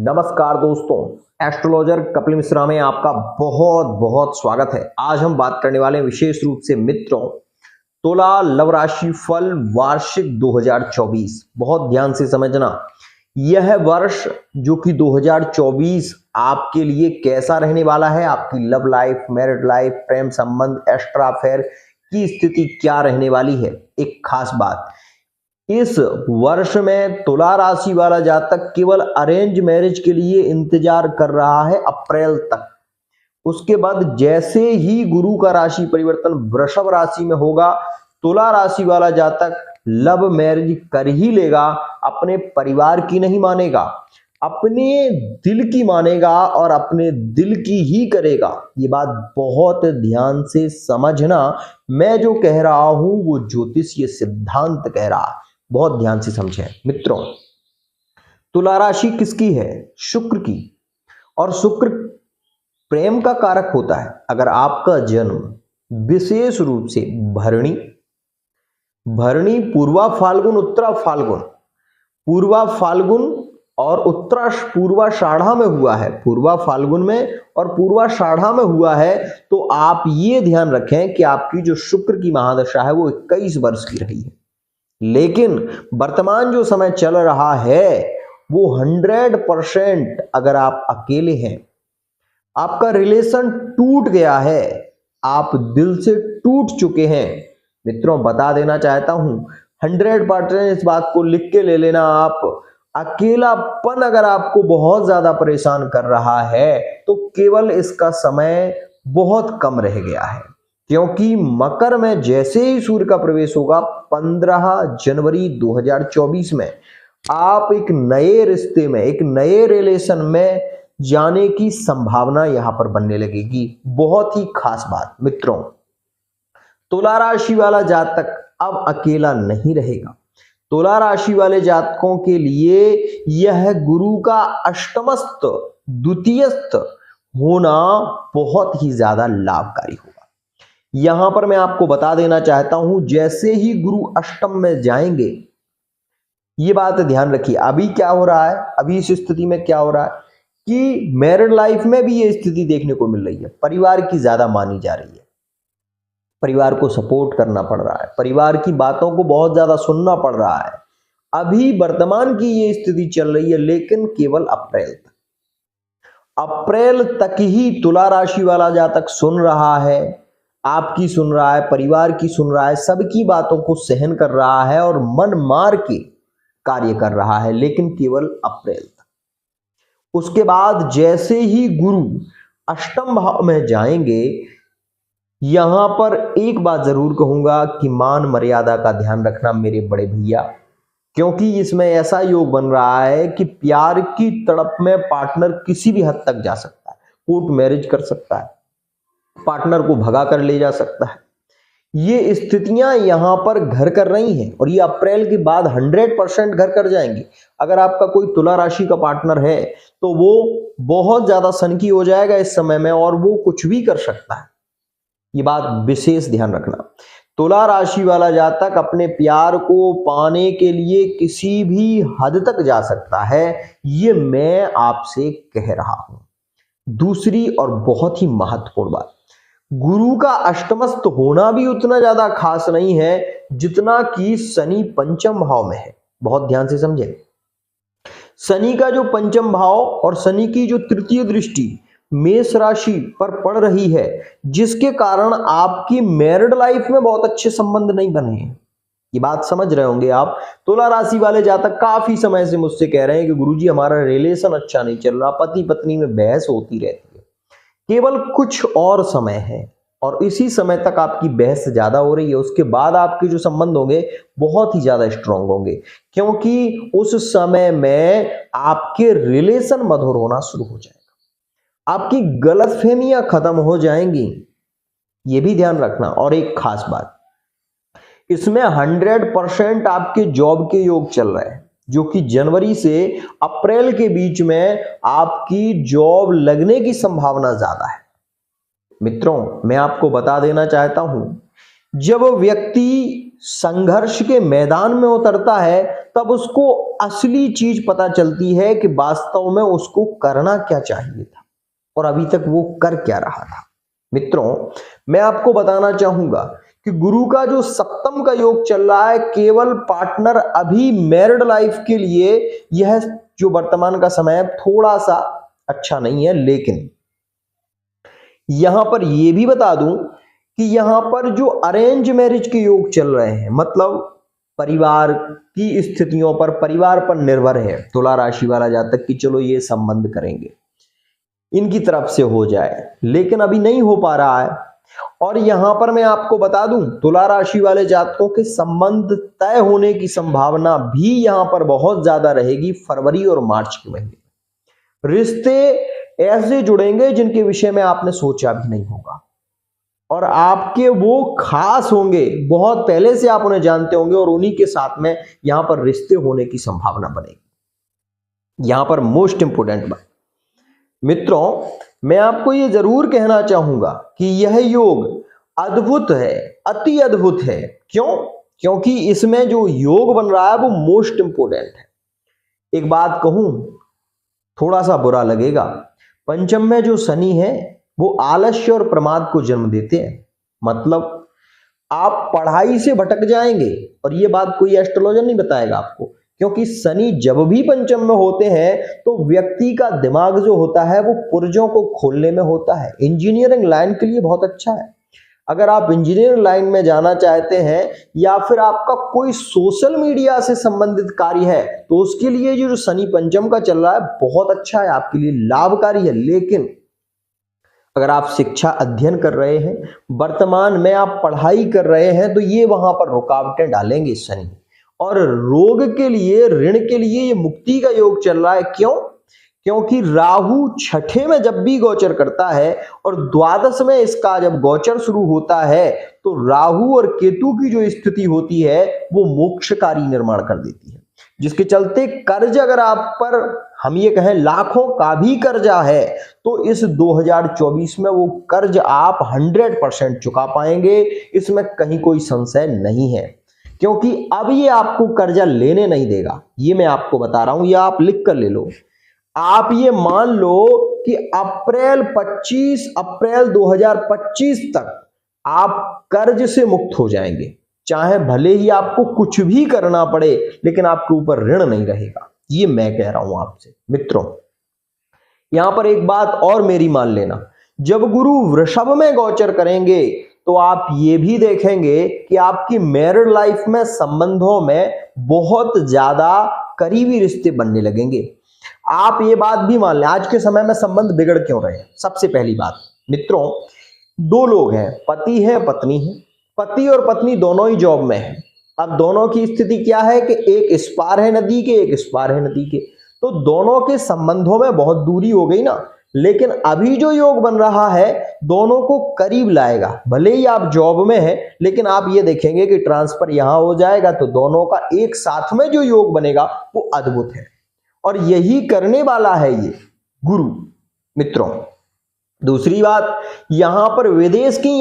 नमस्कार दोस्तों, एस्ट्रोलॉजर कपिल मिश्रा में आपका बहुत बहुत स्वागत है। आज हम बात करने वाले हैं विशेष रूप से मित्रों, तुला लव राशि फल वार्षिक 2024। बहुत ध्यान से समझना, यह वर्ष जो कि 2024 आपके लिए कैसा रहने वाला है, आपकी लव लाइफ, मैरिड लाइफ, प्रेम संबंध, एक्स्ट्रा अफेयर की स्थिति क्या रहने वाली है। एक खास बात, इस वर्ष में तुला राशि वाला जातक केवल अरेंज मैरिज के लिए इंतजार कर रहा है अप्रैल तक। उसके बाद जैसे ही गुरु का राशि परिवर्तन वृषभ राशि में होगा, तुला राशि वाला जातक लव मैरिज कर ही लेगा। अपने परिवार की नहीं मानेगा, अपने दिल की मानेगा और अपने दिल की ही करेगा। ये बात बहुत ध्यान से समझना, मैं जो कह रहा हूं वो ज्योतिषीय सिद्धांत कह रहा है। बहुत ध्यान से समझें मित्रों, तुला राशि किसकी है? शुक्र की। और शुक्र प्रेम का कारक होता है। अगर आपका जन्म विशेष रूप से भरणी, पूर्वा फाल्गुन, उत्तरा फाल्गुन, पूर्वा फाल्गुन और उत्तरा पूर्वाषाढ़ा में हुआ है, पूर्वा फाल्गुन में और पूर्वाषाढ़ा में हुआ है, तो आप ये ध्यान रखें कि आपकी जो शुक्र की महादशा है वो 21 वर्ष की रही है। लेकिन वर्तमान जो समय चल रहा है वो 100%, अगर आप अकेले हैं, आपका रिलेशन टूट गया है, आप दिल से टूट चुके हैं। मित्रों, बता देना चाहता हूं, 100% इस बात को लिख के ले लेना आप। अकेलापन अगर आपको बहुत ज्यादा परेशान कर रहा है तो केवल इसका समय बहुत कम रह गया है, क्योंकि मकर में जैसे ही सूर्य का प्रवेश होगा 15 जनवरी 2024 में, आप एक नए रिश्ते में, एक नए रिलेशन में जाने की संभावना यहां पर बनने लगेगी। बहुत ही खास बात मित्रों, तुला राशि वाला जातक अब अकेला नहीं रहेगा। तुला राशि वाले जातकों के लिए यह गुरु का अष्टमस्थ, द्वितीयस्थ होना बहुत ही ज्यादा लाभकारी होगा। यहां पर मैं आपको बता देना चाहता हूं, जैसे ही गुरु अष्टम में जाएंगे, ये बात ध्यान रखिए। अभी क्या हो रहा है, अभी इस स्थिति में क्या हो रहा है कि मैरिड लाइफ में भी ये स्थिति देखने को मिल रही है। परिवार की ज्यादा मानी जा रही है, परिवार को सपोर्ट करना पड़ रहा है, परिवार की बातों को बहुत ज्यादा सुनना पड़ रहा है। अभी वर्तमान की ये स्थिति चल रही है, लेकिन केवल अप्रैल तक ही तुला राशि वाला जातक सुन रहा है, आपकी सुन रहा है, परिवार की सुन रहा है, सबकी बातों को सहन कर रहा है और मन मार के कार्य कर रहा है, लेकिन केवल अप्रैल तक। उसके बाद जैसे ही गुरु अष्टम भाव में जाएंगे, यहां पर एक बात जरूर कहूंगा कि मान मर्यादा का ध्यान रखना मेरे बड़े भैया, क्योंकि इसमें ऐसा योग बन रहा है कि प्यार की तड़प में पार्टनर किसी भी हद तक जा सकता है, कोर्ट मैरिज कर सकता है, पार्टनर को भगा कर ले जा सकता है। ये स्थितियां यहां पर घर कर रही हैं और ये अप्रैल के बाद 100% घर कर जाएंगी। अगर आपका कोई तुला राशि का पार्टनर है तो वो बहुत ज्यादा सनकी हो जाएगा इस समय में और वो कुछ भी कर सकता है। ये बात विशेष ध्यान रखना। तुला राशि वाला जातक अपने प्यार को पाने के लिए किसी भी हद तक जा सकता है, ये मैं आपसे कह रहा हूं। दूसरी और बहुत ही महत्वपूर्ण बात, गुरु का अष्टमस्थ होना भी उतना ज्यादा खास नहीं है जितना कि शनि पंचम भाव में है। बहुत ध्यान से समझें, शनि का जो पंचम भाव और शनि की जो तृतीय दृष्टि मेष राशि पर पड़ रही है, जिसके कारण आपकी मैरिड लाइफ में बहुत अच्छे संबंध नहीं बने हैं। ये बात समझ रहे होंगे आप। तुला राशि वाले जातक काफी समय से मुझसे कह रहे हैं कि गुरुजी हमारा रिलेशन अच्छा नहीं चल रहा, पति पत्नी में बहस होती रहती है। केवल कुछ और समय है और इसी समय तक आपकी बहस ज्यादा हो रही है, उसके बाद आपके जो संबंध होंगे बहुत ही ज्यादा स्ट्रांग होंगे, क्योंकि उस समय में आपके रिलेशन मधुर होना शुरू हो जाएगा, आपकी गलतफहमियां खत्म हो जाएंगी। ये भी ध्यान रखना। और एक खास बात, इसमें 100% आपके जॉब के योग चल रहे हैं, जो कि जनवरी से अप्रैल के बीच में आपकी जॉब लगने की संभावना ज्यादा है। मित्रों, मैं आपको बता देना चाहता हूं, जब व्यक्ति संघर्ष के मैदान में उतरता है तब उसको असली चीज पता चलती है कि वास्तव में उसको करना क्या चाहिए था और अभी तक वो कर क्या रहा था। मित्रों, मैं आपको बताना चाहूंगा कि गुरु का जो सप्तम का योग चल रहा है, केवल पार्टनर अभी मैरिड लाइफ के लिए यह जो वर्तमान का समय है थोड़ा सा अच्छा नहीं है। लेकिन यहां पर यह भी बता दूं कि यहां पर जो अरेंज मैरिज के योग चल रहे हैं, मतलब परिवार की स्थितियों पर, परिवार पर निर्भर है तुला राशि वाला जातक कि चलो ये संबंध करेंगे, इनकी तरफ से हो जाए, लेकिन अभी नहीं हो पा रहा है। और यहां पर मैं आपको बता दूं, तुला राशि वाले जातकों के संबंध तय होने की संभावना भी यहां पर बहुत ज्यादा रहेगी फरवरी और मार्च के महीने। रिश्ते ऐसे जुड़ेंगे जिनके विषय में आपने सोचा भी नहीं होगा और आपके वो खास होंगे, बहुत पहले से आप उन्हें जानते होंगे और उन्हीं के साथ में यहां पर रिश्ते होने की संभावना बनेगी। यहां पर मोस्ट इंपोर्टेंट बात मित्रों, मैं आपको ये जरूर कहना चाहूंगा कि यह योग अद्भुत है, अति अद्भुत है। क्यों? क्योंकि इसमें जो योग बन रहा है वो मोस्ट इंपोर्टेंट है। एक बात कहूं, थोड़ा सा बुरा लगेगा, पंचम में जो शनि है वो आलस्य और प्रमाद को जन्म देते हैं। मतलब आप पढ़ाई से भटक जाएंगे और ये बात कोई एस्ट्रोलॉजर नहीं बताएगा आपको, क्योंकि शनि जब भी पंचम में होते हैं तो व्यक्ति का दिमाग जो होता है वो पुर्जों को खोलने में होता है। इंजीनियरिंग लाइन के लिए बहुत अच्छा है। अगर आप इंजीनियरिंग लाइन में जाना चाहते हैं या फिर आपका कोई सोशल मीडिया से संबंधित कार्य है तो उसके लिए जो शनि पंचम का चल रहा है बहुत अच्छा है, आपके लिए लाभकारी है। लेकिन अगर आप शिक्षा अध्ययन कर रहे हैं, वर्तमान में आप पढ़ाई कर रहे हैं, तो ये वहां पर रुकावटें डालेंगे शनि। और रोग के लिए, ऋण के लिए ये मुक्ति का योग चल रहा है। क्यों? क्योंकि राहु छठे में जब भी गोचर करता है और द्वादश में इसका जब गोचर शुरू होता है तो राहु और केतु की जो स्थिति होती है वो मोक्षकारी निर्माण कर देती है, जिसके चलते कर्ज अगर आप पर, हम ये कहें लाखों का भी कर्जा है, तो इस 2024 में वो कर्ज आप 100% चुका पाएंगे। इसमें कहीं कोई संशय नहीं है, क्योंकि अब ये आपको कर्जा लेने नहीं देगा। ये मैं आपको बता रहा हूं, ये आप लिख कर ले लो। आप ये मान लो कि 25 अप्रैल 2025 तक आप कर्ज से मुक्त हो जाएंगे। चाहे भले ही आपको कुछ भी करना पड़े, लेकिन आपके ऊपर ऋण नहीं रहेगा। ये मैं कह रहा हूं आपसे। मित्रों, यहां पर एक बात और मेरी मान लेना, जब गुरु वृषभ में गोचर करेंगे तो आप ये भी देखेंगे कि आपकी मैरिड लाइफ में, संबंधों में बहुत ज्यादा करीबी रिश्ते बनने लगेंगे। आप ये बात भी मान लें, आज के समय में संबंध बिगड़ क्यों रहे हैं? सबसे पहली बात मित्रों, दो लोग हैं, पति है पत्नी है, पति और पत्नी दोनों ही जॉब में हैं। अब दोनों की स्थिति क्या है कि एक इस पार है नदी के, एक इस पार है नदी के, तो दोनों के संबंधों में बहुत दूरी हो गई ना। लेकिन अभी जो योग बन रहा है दोनों को करीब लाएगा। भले ही आप जॉब में हैं, लेकिन आप ये देखेंगे कि ट्रांसफर यहां हो जाएगा, तो दोनों का एक साथ में जो योग बनेगा वो अद्भुत है और यही करने वाला है ये गुरु। मित्रों, दूसरी बात, यहां पर विदेश की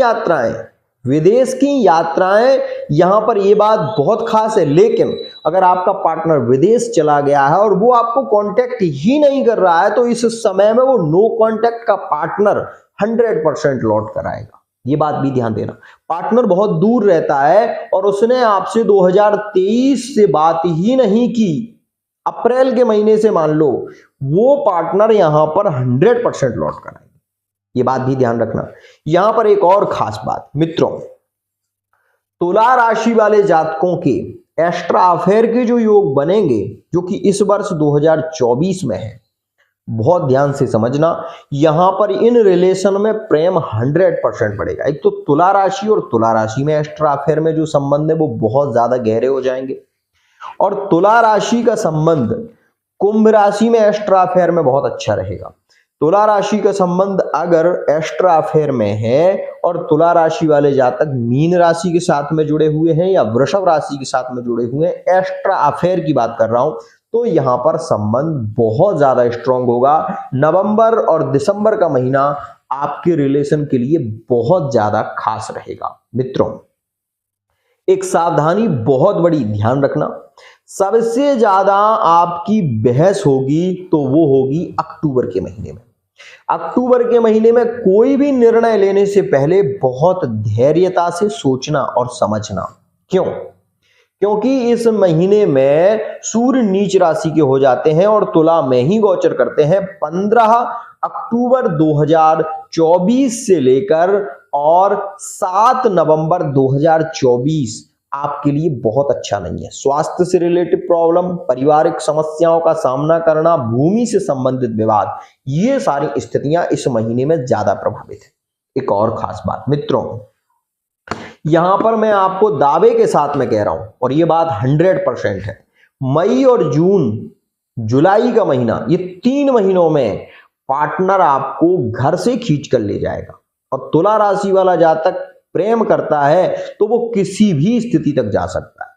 यात्राएं, यहां पर ये बात बहुत खास है। लेकिन अगर आपका पार्टनर विदेश चला गया है और वो आपको कांटेक्ट ही नहीं कर रहा है, तो इस समय में वो नो कांटेक्ट का पार्टनर 100% लौट कर आएगा। ये बात भी ध्यान देना। पार्टनर बहुत दूर रहता है और उसने आपसे 2023 से बात ही नहीं की, अप्रैल के महीने से मान लो, वो पार्टनर यहां पर 100% लौट कर आएगा। ये बात भी ध्यान रखना। यहां पर एक और खास बात मित्रों, तुला राशि वाले जातकों के एक्स्ट्रा अफेयर के जो योग बनेंगे, जो कि इस वर्ष 2024 में है, बहुत ध्यान से समझना। यहां पर इन रिलेशन में प्रेम 100% बढ़ेगा। एक तो तुला राशि और तुला राशि में एक्स्ट्रा अफेयर में जो संबंध है वो बहुत ज्यादा गहरे हो जाएंगे, और तुला राशि का संबंध कुंभ राशि में एक्स्ट्रा अफेयर में बहुत अच्छा रहेगा। तुला राशि का संबंध अगर एक्स्ट्रा अफेयर में है और तुला राशि वाले जातक मीन राशि के साथ में जुड़े हुए हैं या वृषभ राशि के साथ में जुड़े हुए हैं, एक्स्ट्रा अफेयर की बात कर रहा हूं, तो यहां पर संबंध बहुत ज्यादा स्ट्रांग होगा। नवंबर और दिसंबर का महीना आपके रिलेशन के लिए बहुत ज्यादा खास रहेगा। मित्रों, एक सावधानी बहुत बड़ी, ध्यान रखना, सबसे ज्यादा आपकी बहस होगी तो वो होगी अक्टूबर के महीने में। अक्टूबर के महीने में कोई भी निर्णय लेने से पहले बहुत धैर्यता से सोचना और समझना। क्यों? क्योंकि इस महीने में सूर्य नीच राशि के हो जाते हैं और तुला में ही गोचर करते हैं। 15 अक्टूबर 2024 से लेकर और 7 नवंबर 2024 आपके लिए बहुत अच्छा नहीं है। स्वास्थ्य से रिलेटेड प्रॉब्लम, पारिवारिक समस्याओं का सामना करना, भूमि से संबंधित विवाद, ये सारी स्थितियां इस महीने में ज्यादा प्रभावित है। एक और खास बात मित्रों, यहां पर मैं आपको दावे के साथ में कह रहा हूं और ये बात 100% है, मई और जून जुलाई का महीना, ये 3 महीनों में पार्टनर आपको घर से खींच कर ले जाएगा। और तुला राशि वाला जातक प्रेम करता है तो वो किसी भी स्थिति तक जा सकता है।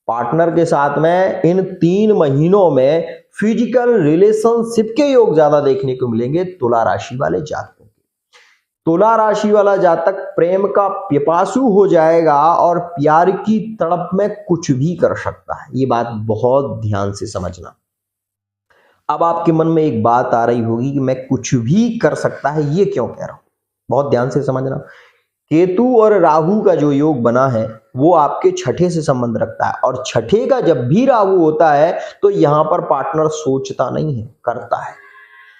पार्टनर के साथ में इन 3 महीनों में फिजिकल रिलेशनशिप के योग ज्यादा देखने को मिलेंगे तुला राशि वाले जातकों के। तुला राशि वाला जातक प्रेम का पिपासु हो जाएगा और प्यार की तड़प में कुछ भी कर सकता है। ये बात बहुत ध्यान से समझना। अब आपके मन में एक बात आ रही होगी कि मैं कुछ भी कर सकता है, ये क्यों कह रहा हूं? बहुत ध्यान से समझना। केतु और राहु का जो योग बना है वो आपके छठे से संबंध रखता है और छठे का जब भी राहु होता है तो यहां पर पार्टनर सोचता नहीं है, करता है।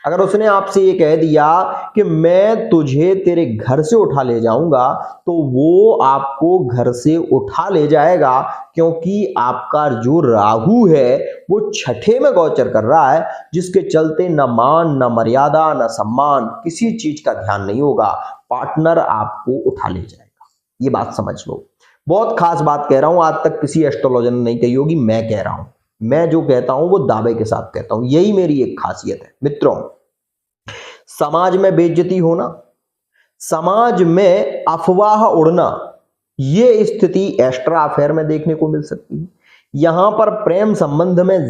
अगर उसने आपसे ये कह दिया कि मैं तुझे तेरे घर से उठा ले जाऊंगा तो वो आपको घर से उठा ले जाएगा, क्योंकि आपका जो राहु है वो छठे में गोचर कर रहा है, जिसके चलते न मान, न मर्यादा, न सम्मान, किसी चीज का ध्यान नहीं होगा। पार्टनर आपको उठा ले जाएगा, ये बात समझ लो। बहुत खास बात कह रहा हूं, आज तक किसी एस्ट्रोलॉजर ने नहीं कही होगी, मैं कह रहा हूं। मैं जो कहता हूं वो दावे के साथ कहता हूं, यही मेरी एक खासियत है। मित्रों, समाज में बेइज्जती होना, समाज में अफवाह उड़ना, ये स्थिति एक्स्ट्रा अफेयर में देखने को मिल सकती है। यहां पर प्रेम संबंध में